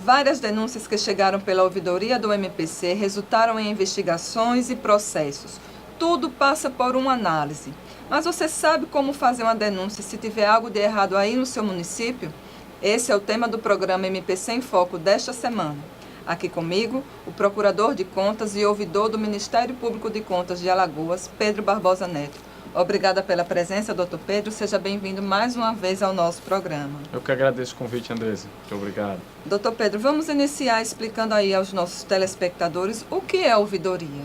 Várias denúncias que chegaram pela ouvidoria do MPC resultaram em investigações e processos. Tudo passa por uma análise. Mas você sabe como fazer uma denúncia se tiver algo de errado aí no seu município? Esse é o tema do programa MPC em Foco desta semana. Aqui comigo, o Procurador de Contas e ouvidor do Ministério Público de Contas de Alagoas, Pedro Barbosa Neto. Obrigada pela presença, doutor Pedro. Seja bem-vindo mais uma vez ao nosso programa. Eu que agradeço o convite, Andresa. Muito obrigado. Doutor Pedro, vamos iniciar explicando aí aos nossos telespectadores o que é a ouvidoria.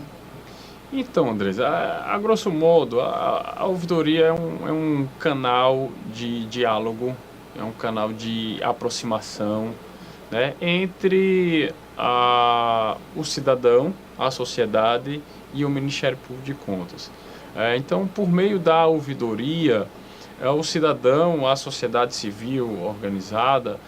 Então, Andresa, a grosso modo, a ouvidoria é um canal de diálogo, é um canal de aproximação, né, entre o cidadão, a sociedade e o Ministério Público de Contas. Então, por meio da ouvidoria, o cidadão, a sociedade civil organizada,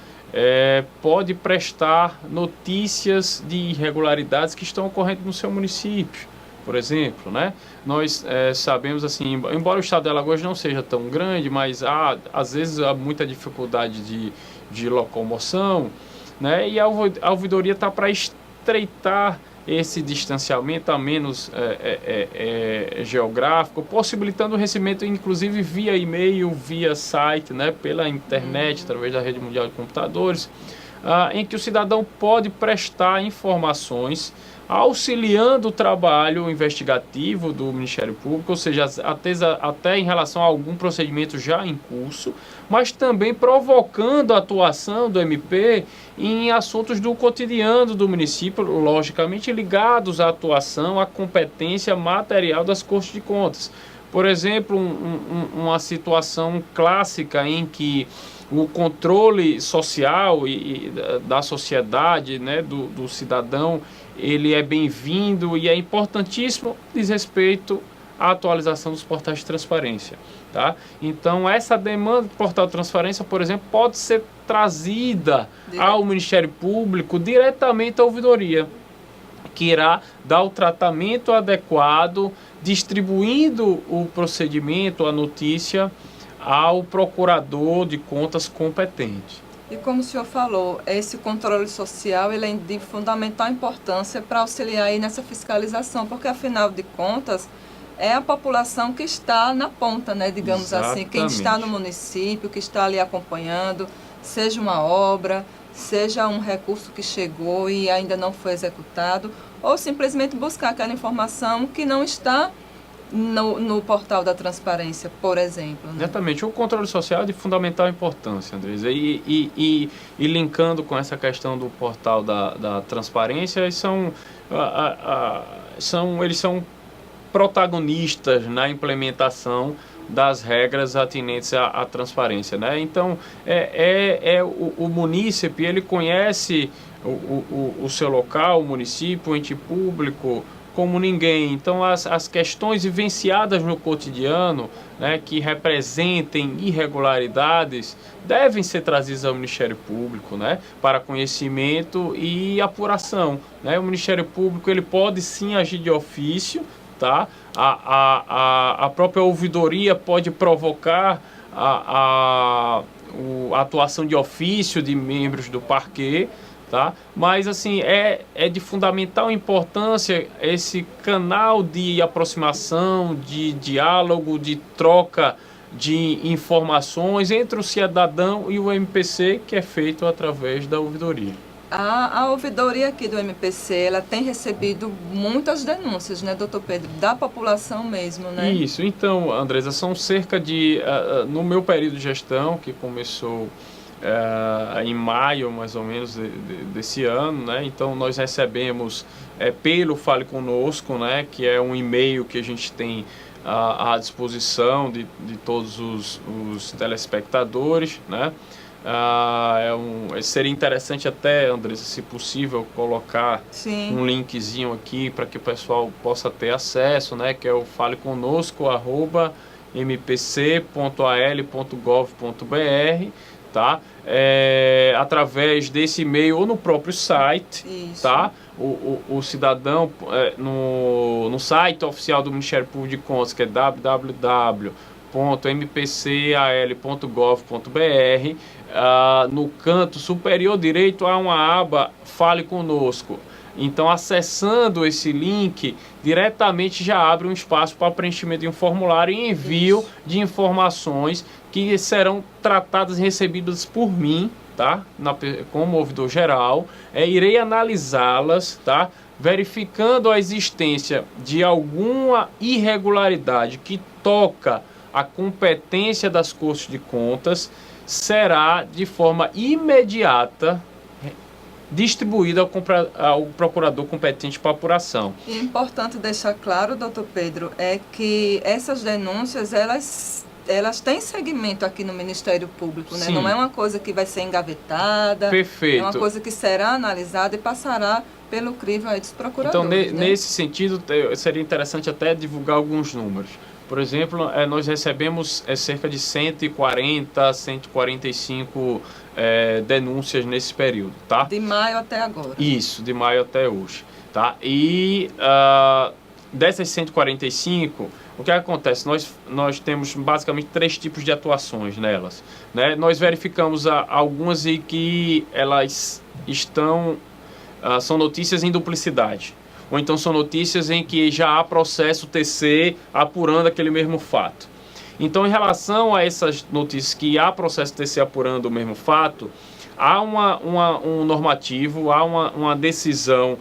pode prestar notícias de irregularidades que estão ocorrendo no seu município. Por exemplo, né? Nós sabemos assim, embora o estado de Alagoas não seja tão grande, mas às vezes há muita dificuldade de locomoção, né? E a ouvidoria está para estreitar esse distanciamento a menos geográfico, possibilitando o recebimento inclusive via e-mail, via site, né, pela internet, através da rede mundial de computadores, em que o cidadão pode prestar informações auxiliando o trabalho investigativo do Ministério Público, ou seja, até em relação a algum procedimento já em curso, mas também provocando a atuação do MP em assuntos do cotidiano do município, logicamente ligados à atuação, à competência material das Cortes de Contas. Por exemplo, uma situação clássica em que o controle social e da sociedade, né, do cidadão, ele é bem-vindo e é importantíssimo, diz respeito à atualização dos portais de transparência. Tá? Então, essa demanda do portal de transparência, por exemplo, pode ser trazida ao Ministério Público diretamente à ouvidoria, que irá dar o tratamento adequado, distribuindo o procedimento, a notícia, ao procurador de contas competente. E como o senhor falou, esse controle social ele é de fundamental importância para auxiliar aí nessa fiscalização, porque afinal de contas é a população que está na ponta, né, digamos Exatamente. assim, quem está no município, que está ali acompanhando, seja uma obra, seja um recurso que chegou e ainda não foi executado, ou simplesmente buscar aquela informação que não está no portal da transparência, por exemplo. Né? Exatamente. O controle social é de fundamental importância, Andresa. E linkando com essa questão do portal da transparência, eles são protagonistas na implementação das regras atinentes à transparência. Né? Então, o munícipe, ele conhece o seu local, o município, o ente público, como ninguém. Então, as questões vivenciadas no cotidiano, né, que representem irregularidades, devem ser trazidas ao Ministério Público, né, para conhecimento e apuração. Né? O Ministério Público ele pode sim agir de ofício, tá? A própria ouvidoria pode provocar a atuação de ofício de membros do parquê, tá? Mas assim, é de fundamental importância esse canal de aproximação, de diálogo, de troca de informações entre o cidadão e o MPC, que é feito através da ouvidoria. A ouvidoria aqui do MPC, ela tem recebido muitas denúncias, né, doutor Pedro, da população mesmo, né? Isso, então, Andresa, são cerca de, no meu período de gestão, que começou em maio, mais ou menos, desse ano, né? Então, nós recebemos pelo Fale Conosco, né? Que é um e-mail que a gente tem à disposição de todos os telespectadores, né? Seria interessante até, Andressa, se possível, colocar Sim. um linkzinho aqui para que o pessoal possa ter acesso, né? Que é o faleconosco@mpc.al.gov.br, tá? Através desse e-mail ou no próprio site. Isso. Tá? O cidadão no site oficial do Ministério Público de Contas, que é www.mpc.al.gov.br, www.mpcal.gov.br. No canto superior direito há uma aba Fale Conosco. Então, acessando esse link, diretamente já abre um espaço para preenchimento de um formulário e envio de informações que serão tratadas e recebidas por mim, tá? Como ouvidor geral. Irei analisá-las, tá? Verificando a existência de alguma irregularidade que toca a competência das Cortes de Contas, será de forma imediata distribuída ao procurador competente para apuração. E é importante deixar claro, doutor Pedro, é que essas denúncias, elas têm seguimento aqui no Ministério Público, né? Sim. Não é uma coisa que vai ser engavetada. Perfeito. É uma coisa que será analisada e passará pelo crivo aí dos procuradores. Então, nesse sentido, seria interessante até divulgar alguns números. Por exemplo, nós recebemos cerca de 140, 145 denúncias nesse período, tá? De maio até agora. Isso, de maio até hoje, tá? E dessas 145, o que acontece? Nós temos basicamente 3 tipos de atuações nelas, né? Nós verificamos algumas em que elas são notícias em duplicidade. Ou então são notícias em que já há processo TC apurando aquele mesmo fato. Então, em relação a essas notícias que há processo TC apurando o mesmo fato, há um normativo, há uma decisão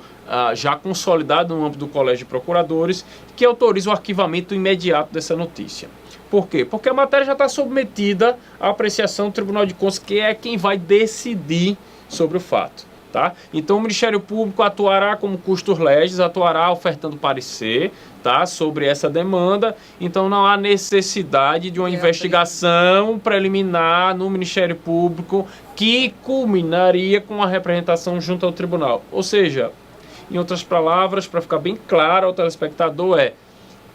já consolidada no âmbito do Colégio de Procuradores que autoriza o arquivamento imediato dessa notícia. Por quê? Porque a matéria já está submetida à apreciação do Tribunal de Contas, que é quem vai decidir sobre o fato. Tá? Então o Ministério Público atuará como custos legis, atuará ofertando parecer, tá, sobre essa demanda. Então não há necessidade de uma investigação preliminar no Ministério Público que culminaria com a representação junto ao tribunal. Ou seja, em outras palavras, para ficar bem claro ao telespectador,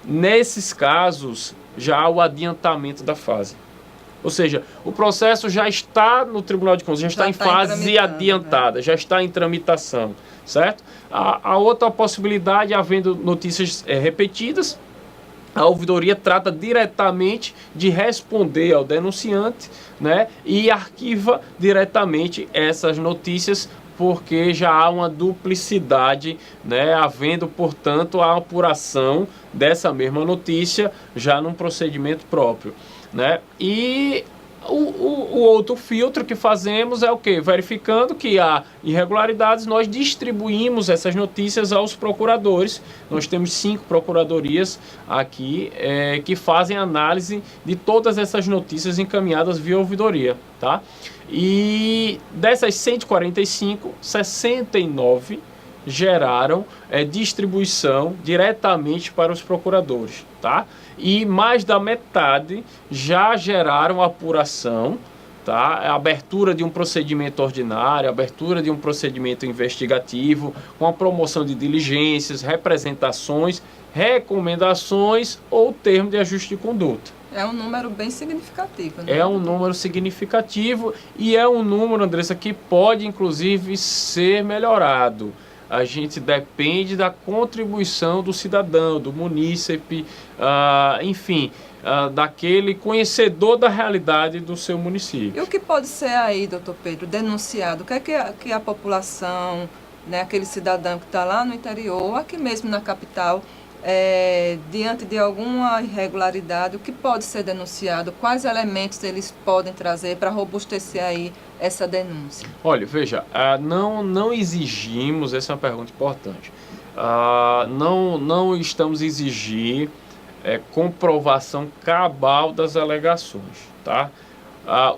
nesses casos já há o adiantamento da fase. Ou seja, o processo já está no Tribunal de Contas, já está em fase adiantada, né? Já está em tramitação, certo? A outra possibilidade, havendo notícias repetidas, a ouvidoria trata diretamente de responder ao denunciante, né? E arquiva diretamente essas notícias, porque já há uma duplicidade, né? Havendo, portanto, a apuração dessa mesma notícia já num procedimento próprio, né? E o outro filtro que fazemos é o quê? Verificando que há irregularidades, nós distribuímos essas notícias aos procuradores. Nós temos 5 procuradorias aqui que fazem análise de todas essas notícias encaminhadas via ouvidoria, tá? E dessas 145, 69 geraram distribuição diretamente para os procuradores, tá? E mais da metade já geraram apuração, tá? Abertura de um procedimento ordinário, abertura de um procedimento investigativo, com a promoção de diligências, representações, recomendações ou termo de ajuste de conduta. É um número bem significativo, né? É um número significativo e é um número, Andressa, que pode inclusive ser melhorado. A gente depende da contribuição do cidadão, do munícipe, enfim, daquele conhecedor da realidade do seu município. E o que pode ser aí, doutor Pedro, denunciado? O que é que a população, né, aquele cidadão que está lá no interior, aqui mesmo na capital, diante de alguma irregularidade, o que pode ser denunciado? Quais elementos eles podem trazer para robustecer aí essa denúncia? Olha, veja, não exigimos, essa é uma pergunta importante, não estamos a exigir comprovação cabal das alegações, tá?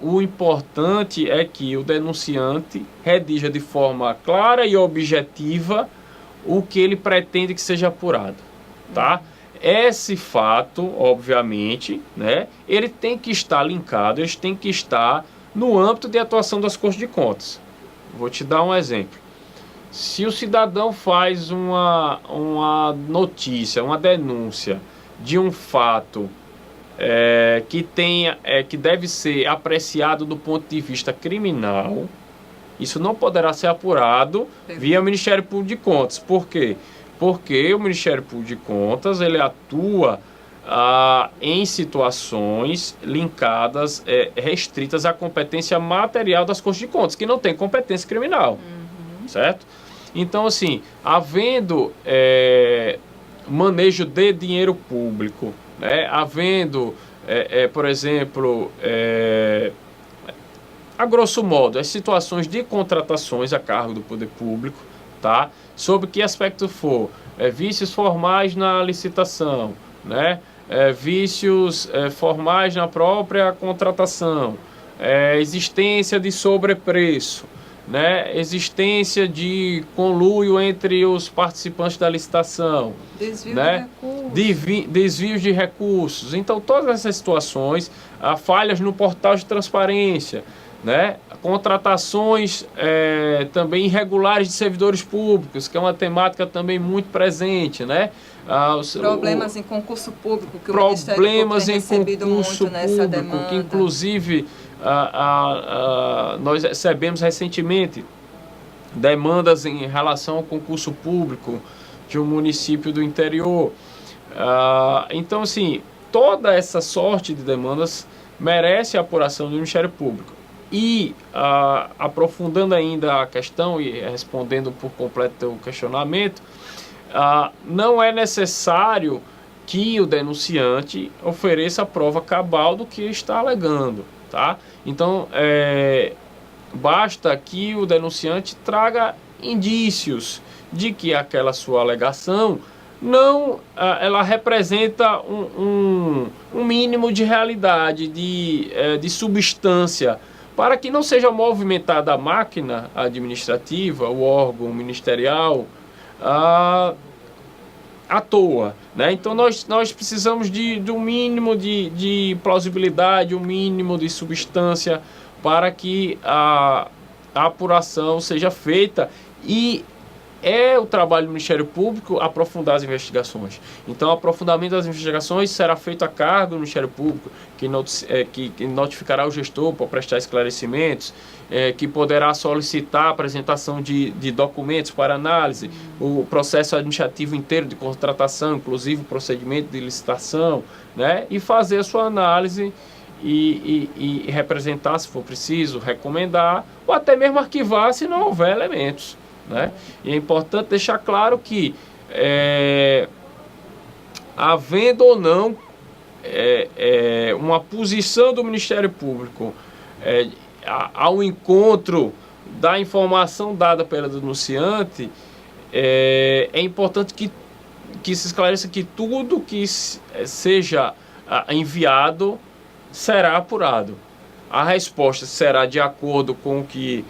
O importante é que o denunciante redija de forma clara e objetiva o que ele pretende que seja apurado. Tá? Esse fato, obviamente, né, ele tem que estar linkado, ele tem que estar no âmbito de atuação das Cortes de Contas. Vou te dar um exemplo. Se o cidadão faz uma notícia, uma denúncia de um fato que deve ser apreciado do ponto de vista criminal, isso não poderá ser apurado via Ministério Público de Contas. Por quê? Porque o Ministério Público de Contas ele atua em situações linkadas, restritas à competência material das Cortes de Contas, que não tem competência criminal, certo? Então, assim, havendo manejo de dinheiro público, né, havendo, por exemplo, a grosso modo, as situações de contratações a cargo do poder público, tá? Sobre que aspecto for, vícios formais na licitação, né? Vícios formais na própria contratação, existência de sobrepreço, né? Existência de conluio entre os participantes da licitação, desvio, né? de recursos. Desvios de recursos. Então, todas essas situações, falhas no portal de transparência, né? Contratações também irregulares de servidores públicos, que é uma temática também muito presente, né? Problemas em concurso público, que o problemas Ministério Público tem em recebido concurso muito nessa público, demanda. que inclusive nós recebemos recentemente demandas em relação ao concurso público de um município do interior. Então, assim, toda essa sorte de demandas merece a apuração do Ministério Público. E, aprofundando ainda a questão e respondendo por completo o questionamento, não é necessário que o denunciante ofereça a prova cabal do que está alegando, tá? Então, basta que o denunciante traga indícios de que aquela sua alegação não, ela representa um mínimo de realidade, de substância, para que não seja movimentada a máquina administrativa, o órgão ministerial, à toa, né? Então nós precisamos de um mínimo de plausibilidade, um mínimo de substância para que a apuração seja feita, e é o trabalho do Ministério Público aprofundar as investigações. Então, o aprofundamento das investigações será feito a cargo do Ministério Público, que notificará o gestor para prestar esclarecimentos, que poderá solicitar a apresentação de documentos para análise, o processo administrativo inteiro de contratação, inclusive o procedimento de licitação, né, e fazer a sua análise e representar, se for preciso, recomendar, ou até mesmo arquivar se não houver elementos, né? E é importante deixar claro que, havendo ou não uma posição do Ministério Público ao encontro da informação dada pela denunciante, é importante que se esclareça que tudo que seja enviado será apurado. A resposta será de acordo com o que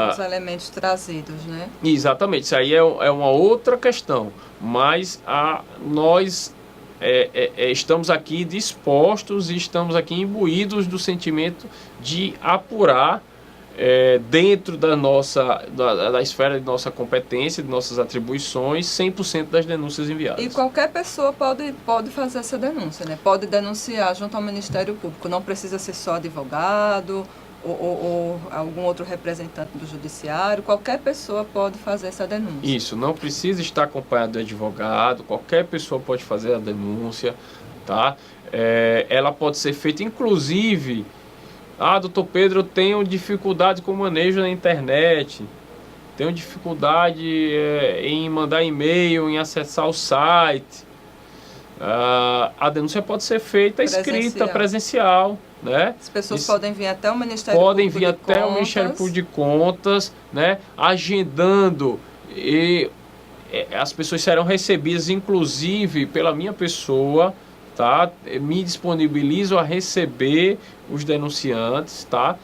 os elementos trazidos, né? Exatamente, isso aí é uma outra questão, mas nós estamos aqui dispostos e estamos aqui imbuídos do sentimento de apurar dentro da esfera de nossa competência, de nossas atribuições, 100% das denúncias enviadas. E qualquer pessoa pode fazer essa denúncia, né? Pode denunciar junto ao Ministério Público, não precisa ser só advogado ou algum outro representante do judiciário, qualquer pessoa pode fazer essa denúncia. Isso, não precisa estar acompanhado de advogado, qualquer pessoa pode fazer a denúncia, tá? Ela pode ser feita, inclusive, doutor Pedro, eu tenho dificuldade com o manejo na internet, tenho dificuldade em mandar e-mail, em acessar o site. A denúncia pode ser feita escrita, presencial, né? As pessoas podem vir até o Ministério Público de Contas. Podem vir até o Ministério Público de Contas, né? Agendando, e as pessoas serão recebidas, inclusive, pela minha pessoa, tá? Me disponibilizo a receber os denunciantes, tá?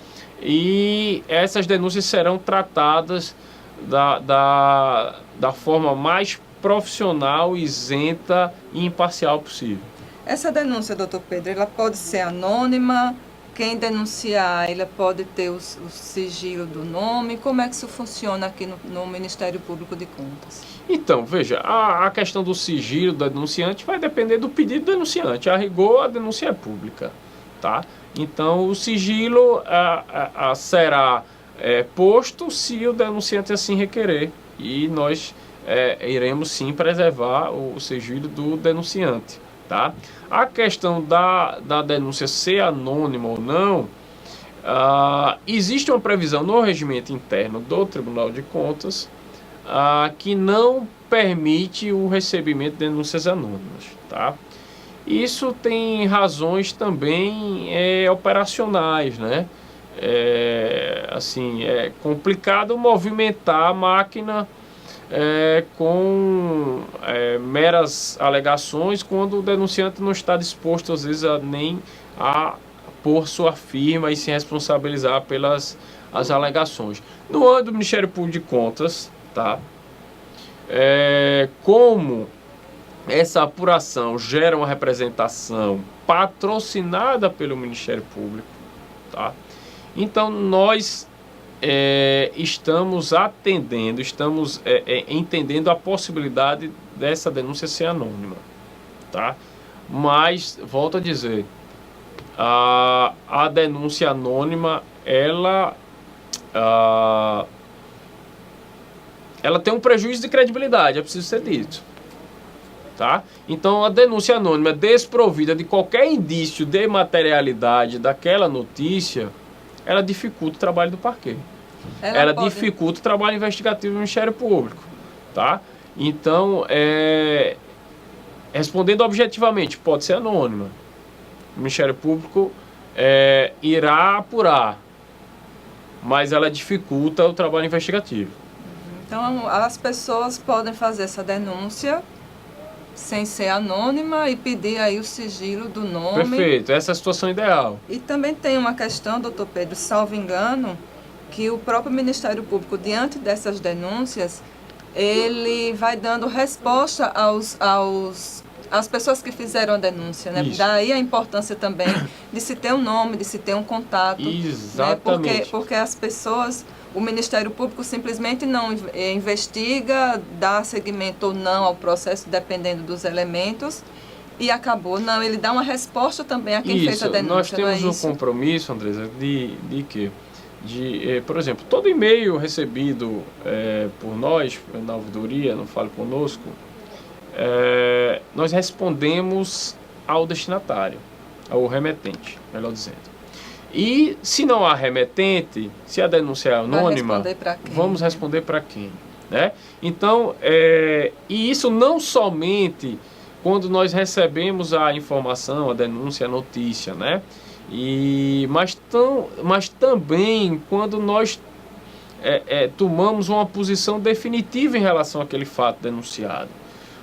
E essas denúncias serão tratadas da forma mais profissional, isenta e imparcial possível. Essa denúncia, doutor Pedro, ela pode ser anônima? Quem denunciar, ela pode ter o sigilo do nome? Como é que isso funciona aqui no Ministério Público de Contas? Então, veja, a questão do sigilo do denunciante vai depender do pedido do denunciante. A rigor, a denúncia é pública, tá? Então, o sigilo será posto se o denunciante assim requerer. E nós iremos sim preservar o sigilo do denunciante, tá? A questão da denúncia ser anônima ou não, existe uma previsão no regimento interno do Tribunal de Contas que não permite o recebimento de denúncias anônimas, tá? Isso tem razões também operacionais, né? Assim, é complicado movimentar a máquina com meras alegações quando o denunciante não está disposto, às vezes, nem a pôr sua firma e se responsabilizar pelas alegações. No âmbito do Ministério Público de Contas, tá? Como essa apuração gera uma representação patrocinada pelo Ministério Público, tá? Então nós estamos atendendo, estamos entendendo a possibilidade dessa denúncia ser anônima, tá? Mas, volto a dizer, a denúncia anônima, ela tem um prejuízo de credibilidade, é preciso ser dito. Tá? Então, a denúncia anônima desprovida de qualquer indício de materialidade daquela notícia, ela dificulta o trabalho do parquê. Ela dificulta o trabalho investigativo do Ministério Público. Tá? Então, respondendo objetivamente, pode ser anônima. O Ministério Público irá apurar, mas ela dificulta o trabalho investigativo. Então, as pessoas podem fazer essa denúncia sem ser anônima e pedir aí o sigilo do nome. Perfeito, essa é a situação ideal. E também tem uma questão, doutor Pedro, salvo engano, que o próprio Ministério Público, diante dessas denúncias, ele vai dando resposta às pessoas que fizeram a denúncia, né? Daí a importância também de se ter um nome, de se ter um contato. Exatamente. Né? Porque as pessoas... O Ministério Público simplesmente não investiga, dá seguimento ou não ao processo, dependendo dos elementos, e acabou. Não, ele dá uma resposta também a quem fez a denúncia. Nós temos um compromisso, Andresa, de quê? Por exemplo, todo e-mail recebido por nós, na ouvidoria, no Fale Conosco, nós respondemos ao destinatário, ao remetente, melhor dizendo. E se não há remetente, se a denúncia é anônima, vamos responder para quem? Né? Então, e isso não somente quando nós recebemos a informação, a denúncia, a notícia, né? Mas também quando nós tomamos uma posição definitiva em relação àquele fato denunciado.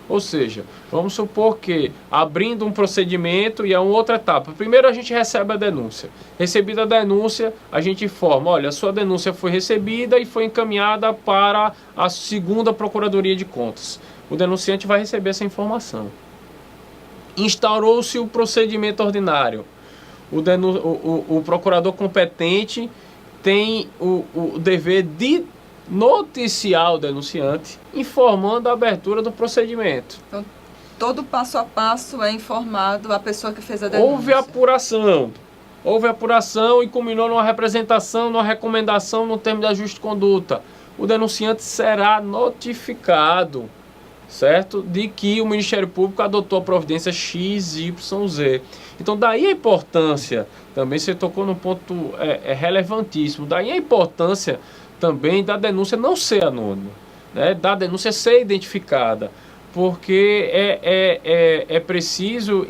Ou seja, vamos supor que abrindo um procedimento e é uma outra etapa. Primeiro a gente recebe a denúncia. Recebida a denúncia, a gente informa, olha, a sua denúncia foi recebida e foi encaminhada para a segunda Procuradoria de Contas. O denunciante vai receber essa informação. Instaurou-se o procedimento ordinário. O procurador competente tem o dever de noticiar o denunciante, informando a abertura do procedimento. Então, todo passo a passo é informado a pessoa que fez a denúncia. Houve apuração e culminou numa representação, numa recomendação no termo de ajuste de conduta. O denunciante será notificado, certo? De que o Ministério Público adotou a providência XYZ. Então, daí a importância, também você tocou num ponto relevantíssimo, daí a importância também da denúncia não ser anônima, né? Da denúncia ser identificada, porque é preciso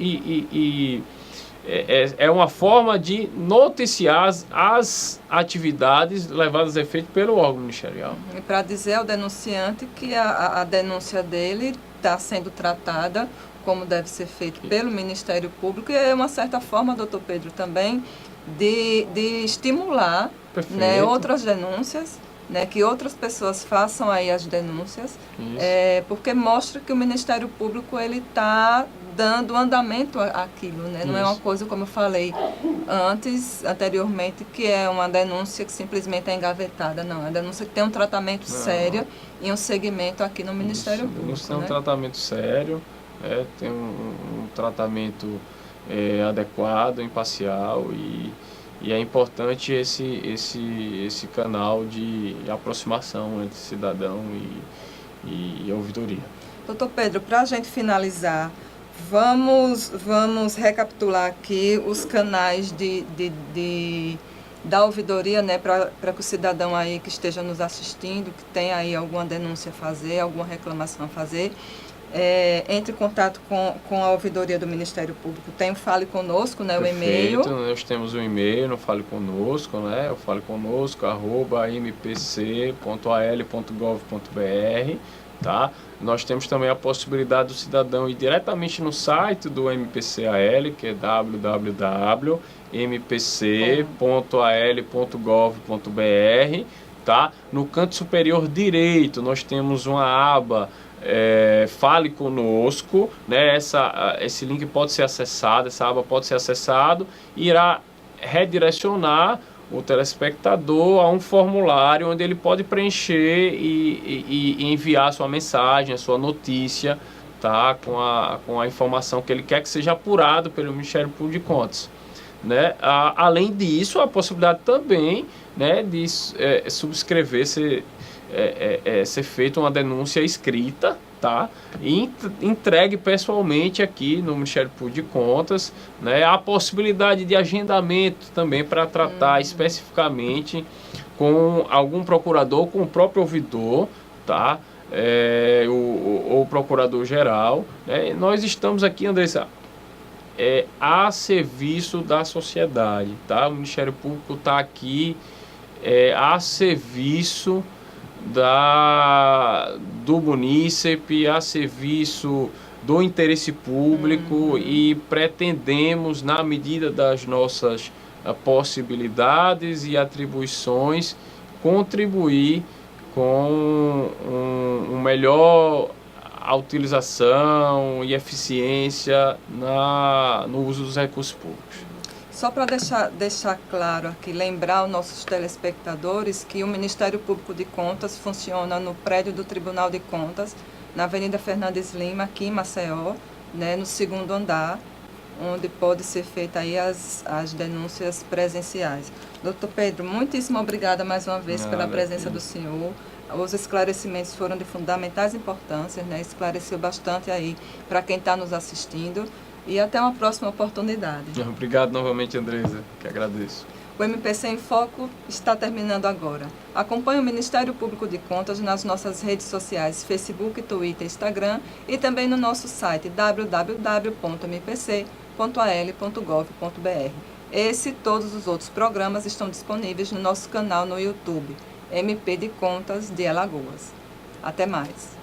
é uma forma de noticiar as atividades levadas a efeito pelo órgão ministerial. E para dizer ao denunciante que a denúncia dele está sendo tratada como deve ser feito pelo Ministério Público, e é uma certa forma, doutor Pedro, também de estimular, né, outras denúncias, né, que outras pessoas façam aí as denúncias, porque mostra que o Ministério Público ele está dando andamento àquilo, né? Não é uma coisa, como eu falei anteriormente, que é uma denúncia que simplesmente é engavetada, não. É uma denúncia que tem um tratamento sério e um segmento aqui no Ministério Público. Denúncia tem um tratamento sério, tem um tratamento adequado, imparcial e é importante esse canal de aproximação entre cidadão e ouvidoria. Doutor Pedro, para a gente finalizar, Vamos recapitular aqui os canais da ouvidoria, né, para que o cidadão aí que esteja nos assistindo, que tem aí alguma denúncia a fazer, alguma reclamação a fazer, entre em contato com a ouvidoria do Ministério Público. Tem o Fale Conosco, né, o e-mail. Nós temos o e-mail no Fale Conosco, né, o faleconosco@mpc.al.gov.br, tá? Nós temos também a possibilidade do cidadão ir diretamente no site do MPCAL, que é www.mpc.al.gov.br, tá? No canto superior direito nós temos uma aba Fale Conosco, né? Esse link pode ser acessado, essa aba pode ser acessado e irá redirecionar o telespectador a um formulário onde ele pode preencher e enviar a sua mensagem, a sua notícia, tá? com a informação que ele quer que seja apurado pelo Ministério Público de Contas, né? Além disso, a possibilidade também, né, de subscrever, ser feita uma denúncia escrita, tá? E entregue pessoalmente aqui no Ministério Público de Contas, né? A possibilidade de agendamento também para tratar especificamente com algum procurador, com o próprio ouvidor, tá? O procurador-geral, né? Nós estamos aqui, Andressa, a serviço da sociedade, tá? O Ministério Público está aqui a serviço do munícipe, a serviço do interesse público, e pretendemos, na medida das nossas possibilidades e atribuições, contribuir com uma melhor utilização e eficiência no uso dos recursos públicos. Só para deixar claro aqui, lembrar aos nossos telespectadores que o Ministério Público de Contas funciona no prédio do Tribunal de Contas, na Avenida Fernandes Lima, aqui em Maceió, né, no 2º andar, onde pode ser feita aí as denúncias presenciais. Doutor Pedro, muitíssimo obrigada mais uma vez pela presença do senhor. Os esclarecimentos foram de fundamentais importância, né? Esclareceu bastante aí para quem está nos assistindo. E até uma próxima oportunidade. Obrigado novamente, Andressa, que agradeço. O MPC em Foco está terminando agora. Acompanhe o Ministério Público de Contas nas nossas redes sociais, Facebook, Twitter, Instagram, e também no nosso site www.mpc.al.gov.br. Esse e todos os outros programas estão disponíveis no nosso canal no YouTube, MP de Contas de Alagoas. Até mais.